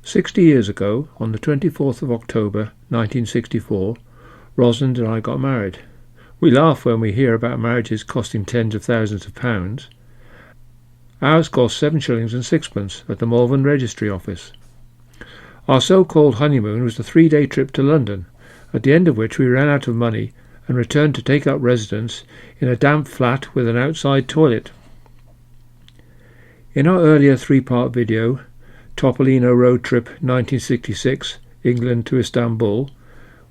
60 years ago, on the 24th of October 1964, Rosalind and I got married. We laugh when we hear about marriages costing tens of thousands of pounds. Ours cost 7 shillings and sixpence at the Malvern Registry Office. Our so-called honeymoon was a 3-day trip to London, at the end of which we ran out of money and returned to take up residence in a damp flat with an outside toilet. In our earlier 3-part video, Topolino Road Trip 1966, England to Istanbul,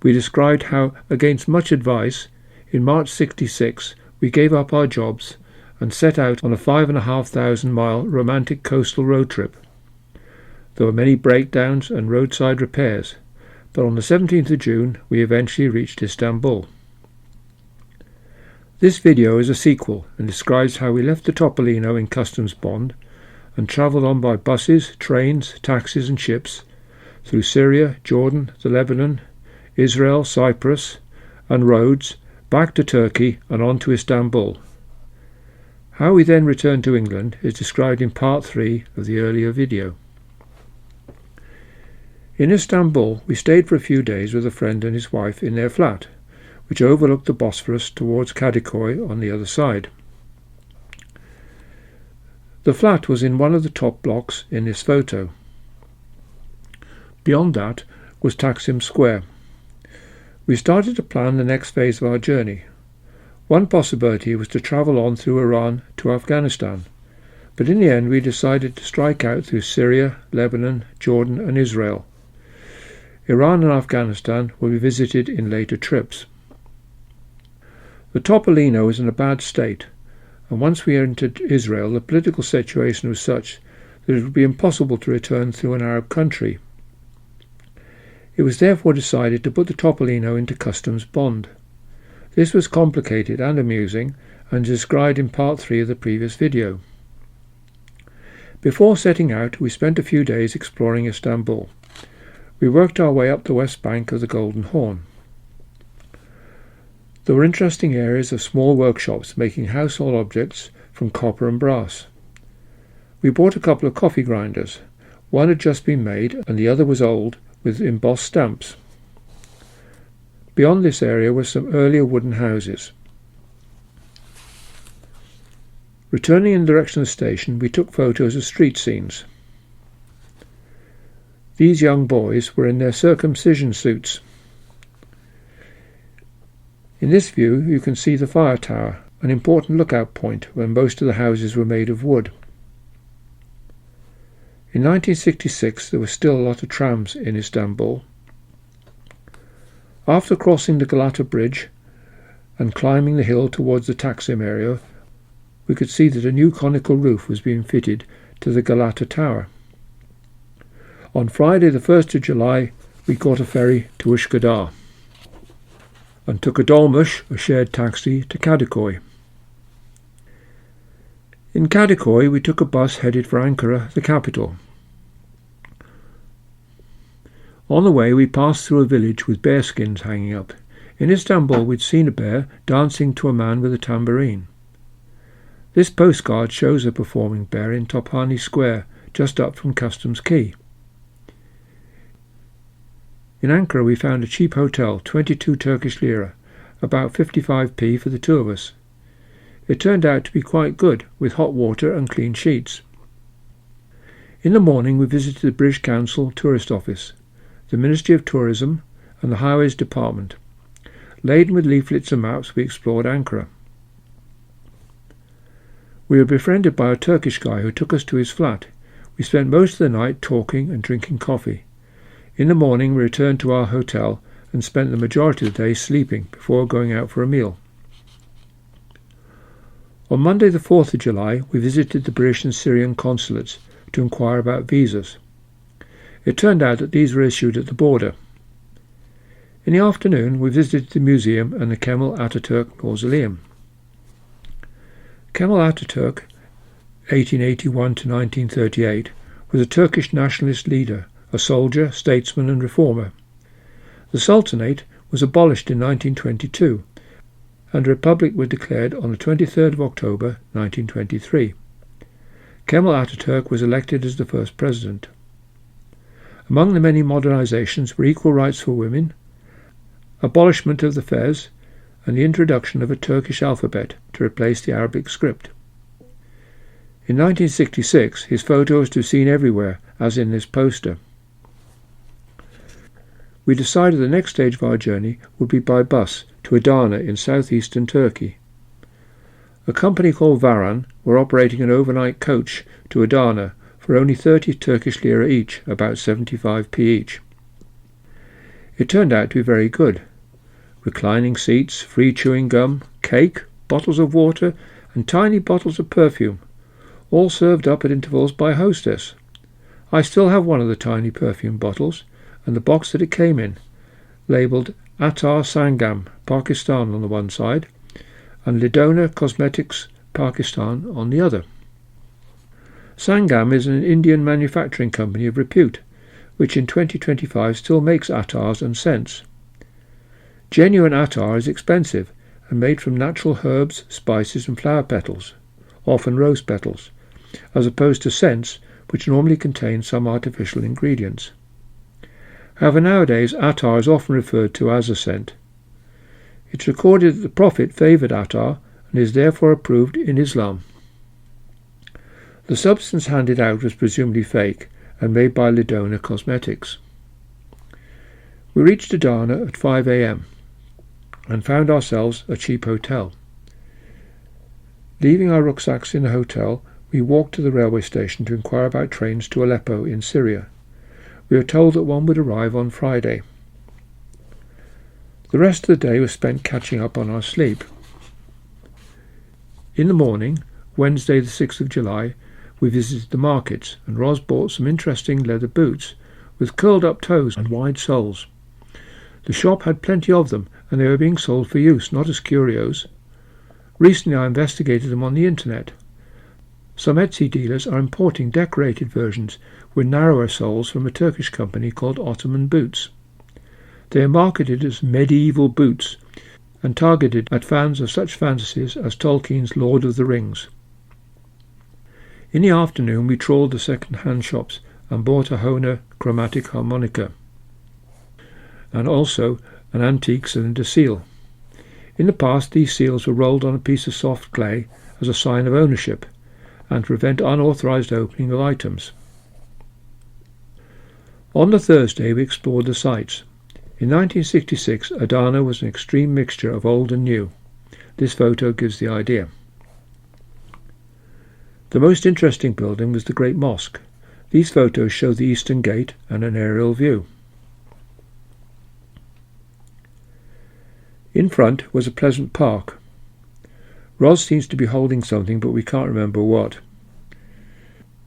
we described how, against much advice, in March 66 we gave up our jobs and set out on a 5,500-mile romantic coastal road trip. There were many breakdowns and roadside repairs, but on the 17th of June we eventually reached Istanbul. This video is a sequel and describes how we left the Topolino in Customs Bond and travelled on by buses, trains, taxis and ships through Syria, Jordan, the Lebanon, Israel, Cyprus and roads back to Turkey and on to Istanbul. How we then returned to England is described in part 3 of the earlier video. In Istanbul we stayed for a few days with a friend and his wife in their flat, which overlooked the Bosphorus towards Kadıköy on the other side. The flat was in one of the top blocks in this photo. Beyond that was Taksim Square. We started to plan the next phase of our journey. One possibility was to travel on through Iran to Afghanistan, but in the end we decided to strike out through Syria, Lebanon, Jordan and Israel. Iran and Afghanistan will be visited in later trips. The Topolino is in a bad state, and once we entered Israel the political situation was such that it would be impossible to return through an Arab country. It was therefore decided to put the Topolino into Customs Bond. This was complicated and amusing and described in part 3 of the previous video. Before setting out we spent a few days exploring Istanbul. We worked our way up the west bank of the Golden Horn. There were interesting areas of small workshops making household objects from copper and brass. We bought a couple of coffee grinders. One had just been made and the other was old, with embossed stamps. Beyond this area were some earlier wooden houses. Returning in the direction of the station, we took photos of street scenes. These young boys were in their circumcision suits. In this view you can see the fire tower, an important lookout point where most of the houses were made of wood. In 1966 there were still a lot of trams in Istanbul. After crossing the Galata Bridge and climbing the hill towards the Taksim area, we could see that a new conical roof was being fitted to the Galata Tower. On Friday the 1st of July we caught a ferry to Üsküdar and took a dolmuş, a shared taxi, to Kadıköy. In Kadıköy we took a bus headed for Ankara, the capital. On the way we passed through a village with bear skins hanging up. In Istanbul we'd seen a bear dancing to a man with a tambourine. This postcard shows a performing bear in Tophane Square, just up from Customs Quay. In Ankara we found a cheap hotel, 22 Turkish lira, about 55p for the two of us. It turned out to be quite good, with hot water and clean sheets. In the morning we visited the British Council Tourist Office, the Ministry of Tourism and the Highways Department. Laden with leaflets and maps we explored Ankara. We were befriended by a Turkish guy who took us to his flat. We spent most of the night talking and drinking coffee. In the morning we returned to our hotel and spent the majority of the day sleeping before going out for a meal. On Monday the 4th of July we visited the British and Syrian consulates to inquire about visas. It turned out that these were issued at the border. In the afternoon we visited the museum and the Kemal Ataturk mausoleum. Kemal Ataturk, 1881 to 1938, was a Turkish nationalist leader, a soldier, statesman and reformer. The Sultanate was abolished in 1922 and a republic was declared on the 23rd of October 1923. Kemal Ataturk was elected as the first president. Among the many modernizations were equal rights for women, abolishment of the fez, and the introduction of a Turkish alphabet to replace the Arabic script. In 1966, his photo was to be seen everywhere, as in this poster. We decided the next stage of our journey would be by bus to Adana in southeastern Turkey. A company called Varan were operating an overnight coach to Adana for only 30 Turkish lira each, about 75p each. It turned out to be very good. Reclining seats, free chewing gum, cake, bottles of water, and tiny bottles of perfume, all served up at intervals by a hostess. I still have one of the tiny perfume bottles, and the box that it came in, labelled Attar Sangam, Pakistan on the one side, and Ledona Cosmetics, Pakistan on the other. Sangam is an Indian manufacturing company of repute, which in 2025 still makes attars and scents. Genuine attar is expensive and made from natural herbs, spices and flower petals, often rose petals, as opposed to scents which normally contain some artificial ingredients. However, nowadays attar is often referred to as a scent. It's recorded that the Prophet favoured attar and is therefore approved in Islam. The substance handed out was presumably fake and made by Ledona Cosmetics. We reached Adana at 5 a.m. and found ourselves a cheap hotel. Leaving our rucksacks in the hotel, we walked to the railway station to inquire about trains to Aleppo in Syria. We were told that one would arrive on Friday. The rest of the day was spent catching up on our sleep. In the morning, Wednesday the 6th of July, we visited the markets, and Ros bought some interesting leather boots with curled-up toes and wide soles. The shop had plenty of them, and they were being sold for use, not as curios. Recently I investigated them on the internet. Some Etsy dealers are importing decorated versions with narrower soles from a Turkish company called Ottoman Boots. They are marketed as medieval boots and targeted at fans of such fantasies as Tolkien's Lord of the Rings. In the afternoon we trawled the second-hand shops and bought a Hohner chromatic harmonica and also an antique cylinder seal. In the past these seals were rolled on a piece of soft clay as a sign of ownership and to prevent unauthorized opening of items. On the Thursday we explored the sites. In 1966 Adana was an extreme mixture of old and new. This photo gives the idea. The most interesting building was the Great Mosque. These photos show the Eastern Gate and an aerial view. In front was a pleasant park. Ros seems to be holding something, but we can't remember what.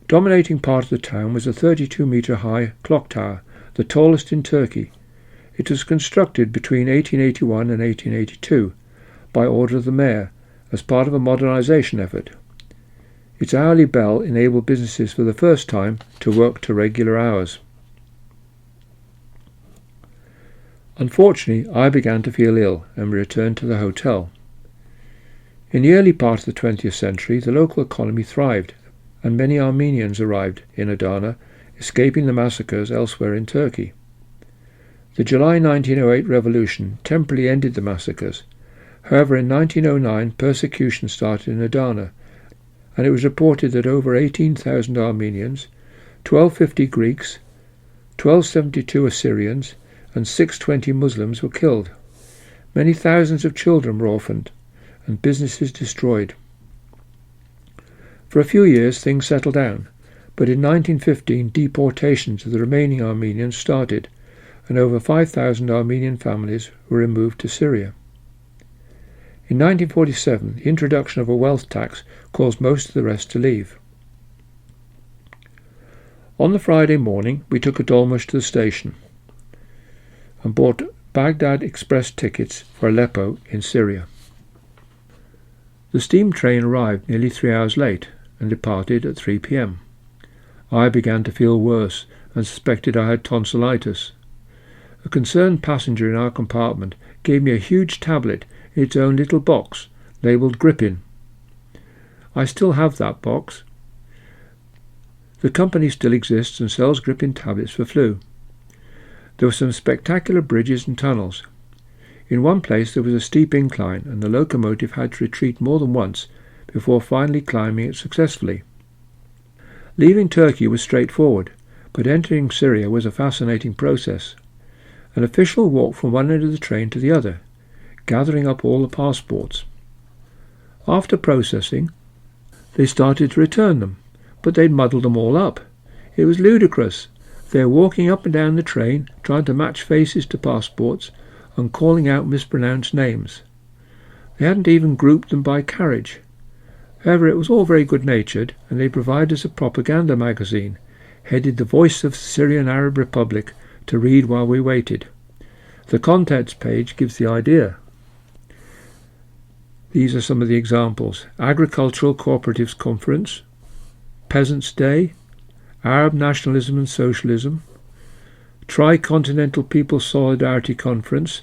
Dominating part of the town was a 32-metre high clock tower, the tallest in Turkey. It was constructed between 1881 and 1882 by order of the mayor as part of a modernisation effort. Its hourly bell enabled businesses for the first time to work to regular hours. Unfortunately, I began to feel ill and we returned to the hotel. In the early part of the 20th century, the local economy thrived and many Armenians arrived in Adana, escaping the massacres elsewhere in Turkey. The July 1908 revolution temporarily ended the massacres. However, in 1909 persecution started in Adana, and it was reported that over 18,000 Armenians, 1,250 Greeks, 1,272 Assyrians, and 620 Muslims were killed. Many thousands of children were orphaned, and businesses destroyed. For a few years things settled down, but in 1915 deportations of the remaining Armenians started, and over 5,000 Armenian families were removed to Syria. In 1947, the introduction of a wealth tax caused most of the rest to leave. On the Friday morning, we took a dolmush to the station and bought Baghdad express tickets for Aleppo in Syria. The steam train arrived nearly 3 hours late and departed at 3 p.m. I began to feel worse and suspected I had tonsillitis. A concerned passenger in our compartment gave me a huge tablet in its own little box, labelled Grippin. I still have that box. The company still exists and sells gripping tablets for flu. There were some spectacular bridges and tunnels. In one place there was a steep incline, and the locomotive had to retreat more than once before finally climbing it successfully. Leaving Turkey was straightforward, but entering Syria was a fascinating process. An official walked from one end of the train to the other, gathering up all the passports. After processing, they started to return them, but they'd muddled them all up. It was ludicrous. They were walking up and down the train, trying to match faces to passports and calling out mispronounced names. They hadn't even grouped them by carriage. However, it was all very good-natured, and they provided us a propaganda magazine, headed "The Voice of the Syrian Arab Republic," to read while we waited. The contents page gives the idea. These are some of the examples: Agricultural Cooperatives Conference, Peasants' Day, Arab Nationalism and Socialism, Tri-Continental People's Solidarity Conference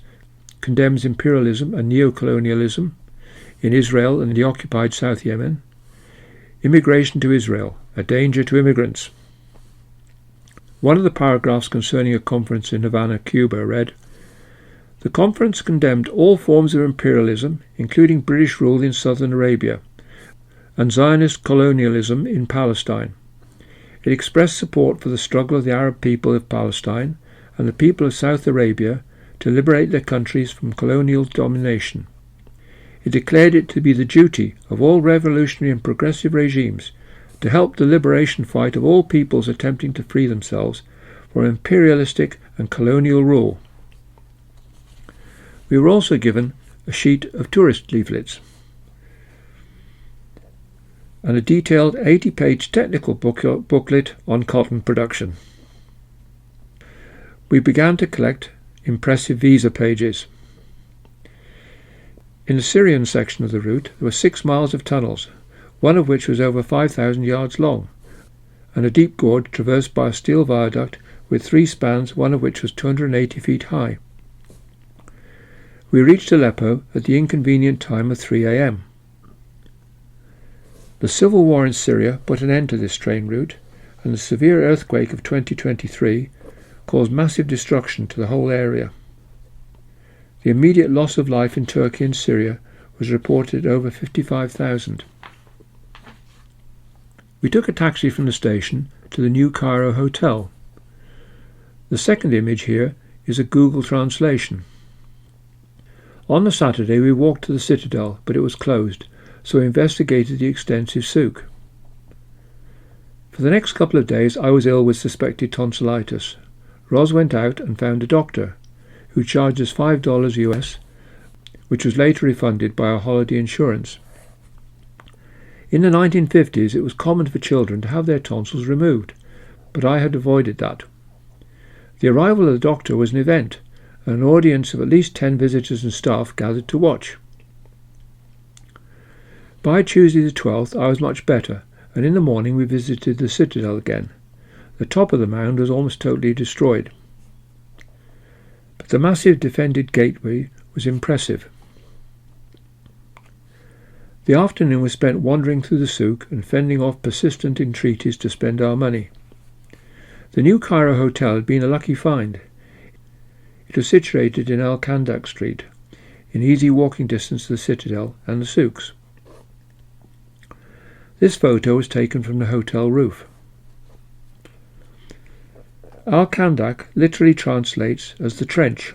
condemns imperialism and neocolonialism in Israel and the occupied South Yemen, Immigration to Israel, a danger to immigrants. One of the paragraphs concerning a conference in Havana, Cuba, read, "The conference condemned all forms of imperialism, including British rule in southern Arabia, and Zionist colonialism in Palestine. It expressed support for the struggle of the Arab people of Palestine and the people of South Arabia to liberate their countries from colonial domination. It declared it to be the duty of all revolutionary and progressive regimes to help the liberation fight of all peoples attempting to free themselves from imperialistic and colonial rule." We were also given a sheet of tourist leaflets and a detailed 80-page technical booklet on cotton production. We began to collect impressive visa pages. In the Syrian section of the route there were 6 miles of tunnels, one of which was over 5,000 yards long, and a deep gorge traversed by a steel viaduct with 3 spans, one of which was 280 feet high. We reached Aleppo at the inconvenient time of 3 a.m. The civil war in Syria put an end to this train route, and the severe earthquake of 2023 caused massive destruction to the whole area. The immediate loss of life in Turkey and Syria was reported over 55,000. We took a taxi from the station to the New Cairo Hotel. The second image here is a Google translation. On the Saturday we walked to the Citadel, but it was closed, so we investigated the extensive souk. For the next couple of days I was ill with suspected tonsillitis. Ros went out and found a doctor, who charged us $5 US, which was later refunded by our holiday insurance. In the 1950s it was common for children to have their tonsils removed, but I had avoided that. The arrival of the doctor was an event, and an audience of at least 10 visitors and staff gathered to watch. By Tuesday the 12th I was much better, and in the morning we visited the Citadel again. The top of the mound was almost totally destroyed, but the massive defended gateway was impressive. The afternoon was spent wandering through the souk and fending off persistent entreaties to spend our money. The New Cairo Hotel had been a lucky find. It was situated in Al-Kandak Street, in easy walking distance to the Citadel and the souks. This photo was taken from the hotel roof. Al-Kandak literally translates as the trench.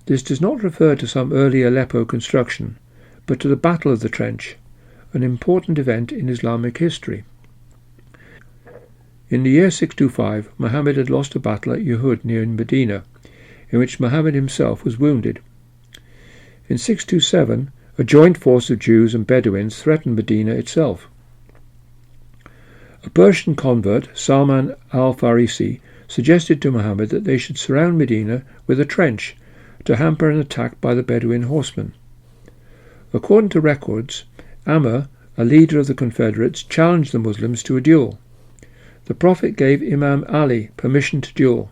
This does not refer to some early Aleppo construction, but to the Battle of the Trench, an important event in Islamic history. In the year 625, Muhammad had lost a battle at Uhud near Medina, in which Muhammad himself was wounded. In 627, a joint force of Jews and Bedouins threatened Medina itself. A Persian convert, Salman al-Farisi, suggested to Muhammad that they should surround Medina with a trench to hamper an attack by the Bedouin horsemen. According to records, Amr, a leader of the Confederates, challenged the Muslims to a duel. The Prophet gave Imam Ali permission to duel.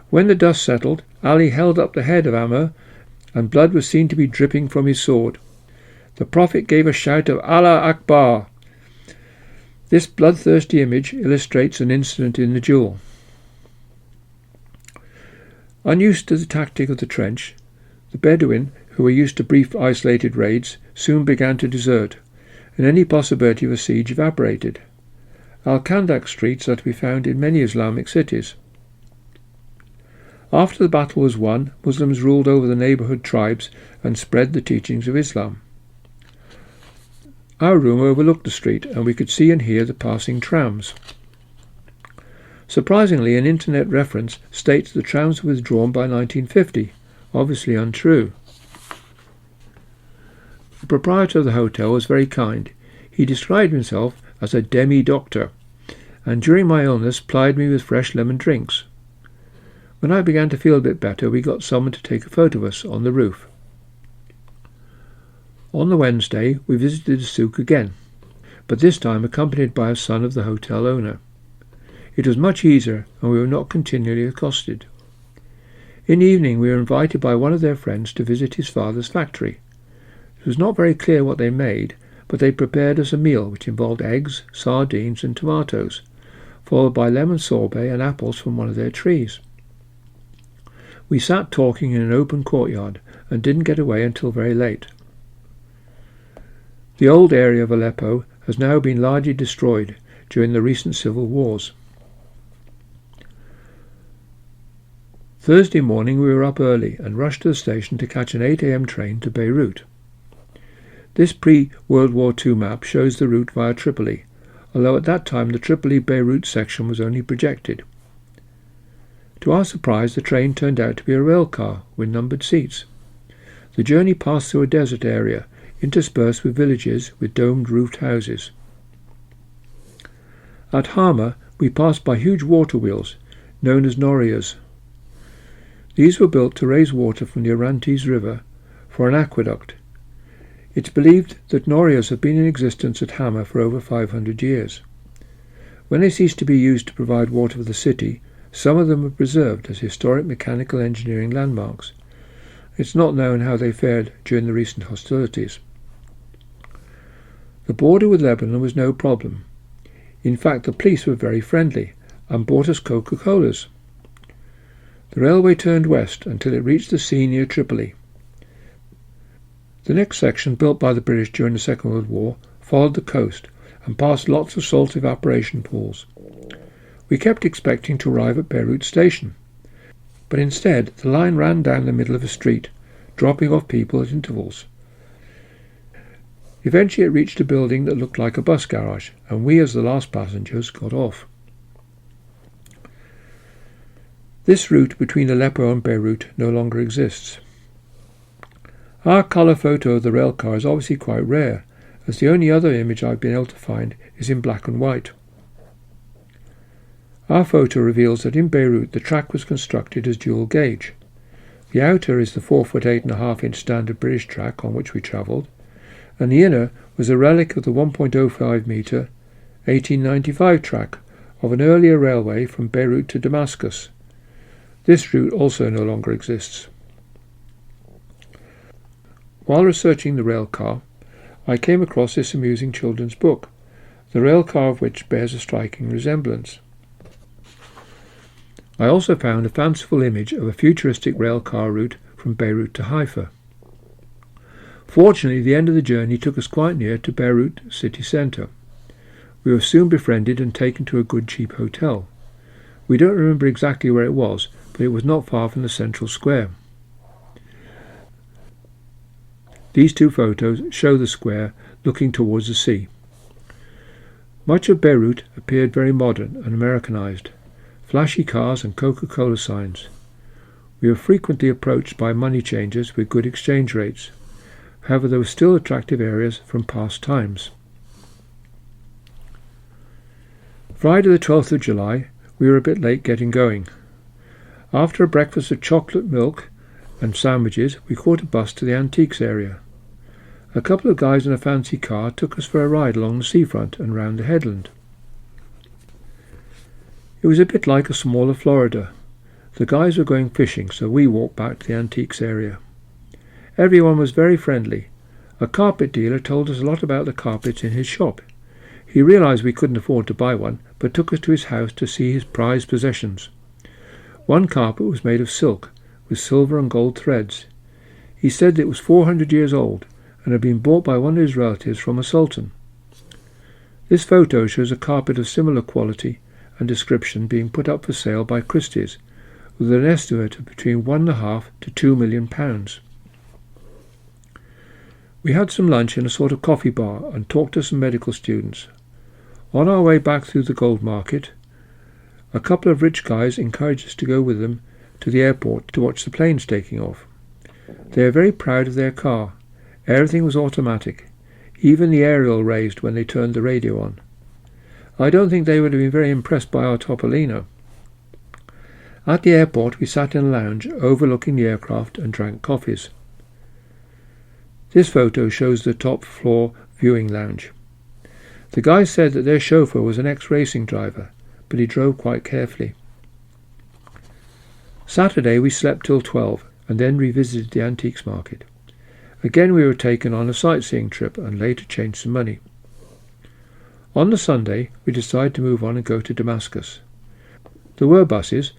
When the dust settled, Ali held up the head of Amr, and blood was seen to be dripping from his sword. The Prophet gave a shout of Allah Akbar. This bloodthirsty image illustrates an incident in the duel. Unused to the tactic of the trench, the Bedouin, who were used to brief isolated raids, soon began to desert, and any possibility of a siege evaporated. Al-Khandak streets are to be found in many Islamic cities. After the battle was won, Muslims ruled over the neighbourhood tribes and spread the teachings of Islam. Our room overlooked the street, and we could see and hear the passing trams. Surprisingly, an internet reference states the trams were withdrawn by 1950, obviously untrue. The proprietor of the hotel was very kind. He described himself as a demi-doctor, and during my illness plied me with fresh lemon drinks. When I began to feel a bit better, we got someone to take a photo of us on the roof. On the Wednesday, we visited the souk again, but this time accompanied by a son of the hotel owner. It was much easier, and we were not continually accosted. In the evening, we were invited by one of their friends to visit his father's factory. It was not very clear what they made, but they prepared us a meal which involved eggs, sardines, and tomatoes, followed by lemon sorbet and apples from one of their trees. We sat talking in an open courtyard and didn't get away until very late. The old area of Aleppo has now been largely destroyed during the recent civil wars. Thursday morning we were up early and rushed to the station to catch an 8 a.m. train to Beirut. This pre-World War II map shows the route via Tripoli, although at that time the Tripoli-Beirut section was only projected. To our surprise, the train turned out to be a rail car with numbered seats. The journey passed through a desert area, interspersed with villages with domed roofed houses. At Hama we passed by huge water wheels, known as norias. These were built to raise water from the Orontes River for an aqueduct. It's believed that norias have been in existence at Hama for over 500 years. When they ceased to be used to provide water for the city, some of them were preserved as historic mechanical engineering landmarks. It's not known how they fared during the recent hostilities. The border with Lebanon was no problem. In fact, the police were very friendly and bought us Coca-Colas. The railway turned west until it reached the sea near Tripoli. The next section, built by the British during the Second World War, followed the coast and passed lots of salt evaporation pools. We kept expecting to arrive at Beirut station, but instead the line ran down the middle of a street, dropping off people at intervals. Eventually it reached a building that looked like a bus garage, and we, as the last passengers, got off. This route between Aleppo and Beirut no longer exists. Our colour photo of the rail car is obviously quite rare, as the only other image I've been able to find is in black and white. Our photo reveals that in Beirut the track was constructed as dual gauge. The outer is the 4-foot 8.5-inch standard British track on which we travelled, and the inner was a relic of the 1.05 metre 1895 track of an earlier railway from Beirut to Damascus. This route also no longer exists. While researching the rail car, I came across this amusing children's book, the rail car of which bears a striking resemblance. I also found a fanciful image of a futuristic rail car route from Beirut to Haifa. Fortunately, the end of the journey took us quite near to Beirut city centre. We were soon befriended and taken to a good cheap hotel. We don't remember exactly where it was, but it was not far from the central square. These two photos show the square looking towards the sea. Much of Beirut appeared very modern and Americanized. Flashy cars and Coca-Cola signs. We were frequently approached by money changers with good exchange rates. However, there were still attractive areas from past times. Friday the 12th of July, we were a bit late getting going. After a breakfast of chocolate milk and sandwiches, we caught a bus to the antiques area. A couple of guys in a fancy car took us for a ride along the seafront and round the headland. It was a bit like a smaller Florida. The guys were going fishing, so we walked back to the antiques area. Everyone was very friendly. A carpet dealer told us a lot about the carpets in his shop. He realised we couldn't afford to buy one, but took us to his house to see his prized possessions. One carpet was made of silk, with silver and gold threads. He said it was 400 years old, and had been bought by one of his relatives from a sultan. This photo shows a carpet of similar quality and description being put up for sale by Christie's, with an estimate of between £1.5 to £2 million. We had some lunch in a sort of coffee bar and talked to some medical students. On our way back through the gold market, a couple of rich guys encouraged us to go with them to the airport to watch the planes taking off. They are very proud of their car. Everything was automatic. Even the aerial raised when they turned the radio on. I don't think they would have been very impressed by our Topolino. At the airport we sat in a lounge overlooking the aircraft and drank coffees. This photo shows the top floor viewing lounge. The guys said that their chauffeur was an ex-racing driver, but he drove quite carefully. Saturday we slept till 12 and then revisited the antiques market. Again we were taken on a sightseeing trip and later changed some money. On the Sunday we decided to move on and go to Damascus. There were buses,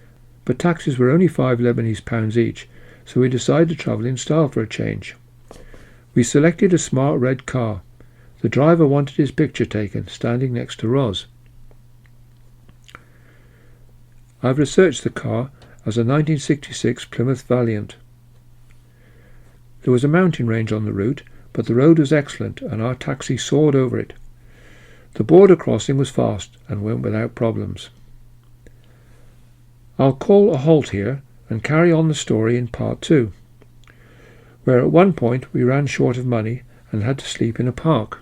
but taxis were only £5 each, so we decided to travel in style for a change. We selected a smart red car. The driver wanted his picture taken, standing next to Roz. I've researched the car as a 1966 Plymouth Valiant. There was a mountain range on the route, but the road was excellent and our taxi soared over it. The border crossing was fast and went without problems. I'll call a halt here and carry on the story in part 2, where at one point we ran short of money and had to sleep in a park.